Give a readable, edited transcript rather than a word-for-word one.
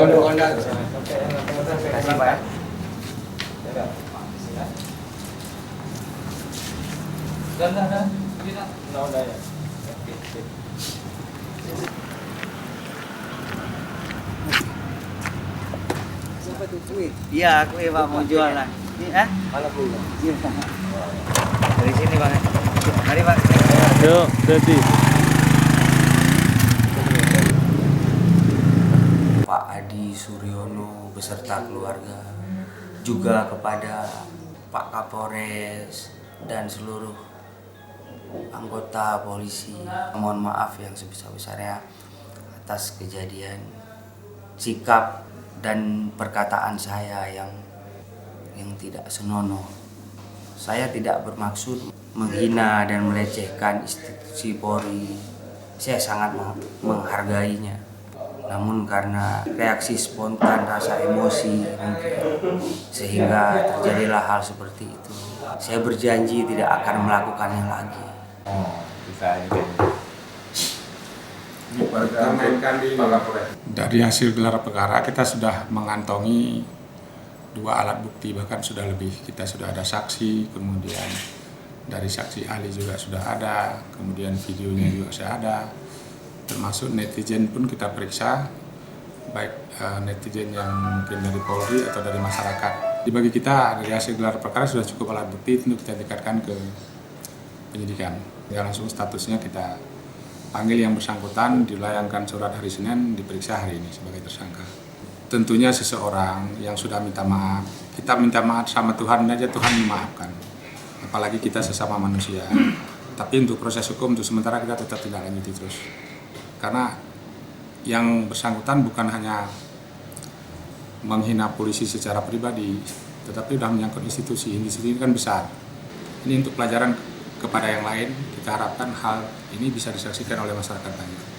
Kasih Pak ya. Siapa tuh kue? Iya, aku Pak mau jualan. Ini Mana kuenya? dari sini Bang. Mari Pak. Yuk, jadi. Pak Adi Suryono beserta keluarga, juga kepada Pak Kapolres dan seluruh anggota polisi. Mohon maaf yang sebesar-besarnya atas kejadian sikap dan perkataan saya yang tidak senonoh. Saya tidak bermaksud menghina dan melecehkan institusi Polri. Saya sangat menghargainya. Namun karena reaksi spontan, rasa emosi mungkin, sehingga terjadilah hal seperti itu. Saya berjanji tidak akan melakukannya lagi. Dari hasil gelar perkara kita sudah mengantongi 2 alat bukti, bahkan sudah lebih. Kita sudah ada saksi, kemudian dari saksi ahli juga sudah ada, kemudian videonya juga sudah ada, termasuk netizen pun kita periksa, baik netizen yang mungkin dari Polri atau dari masyarakat. Bagi kita dari hasil gelar perkara sudah cukup alat bukti, tentu kita tingkatkan ke penyidikan. Ya, langsung statusnya kita panggil yang bersangkutan, dilayangkan surat hari Senin, diperiksa hari ini sebagai tersangka. Tentunya seseorang yang sudah minta maaf, kita minta maaf sama Tuhan aja, Tuhan memaafkan. Apalagi kita sesama manusia. Tapi untuk proses hukum, untuk sementara kita tetap tidak lanjuti terus. Karena yang bersangkutan bukan hanya menghina polisi secara pribadi, tetapi sudah menyangkut institusi. Institusi ini kan besar. Ini untuk pelajaran kepada yang lain, kita harapkan hal ini bisa disaksikan oleh masyarakat banyak.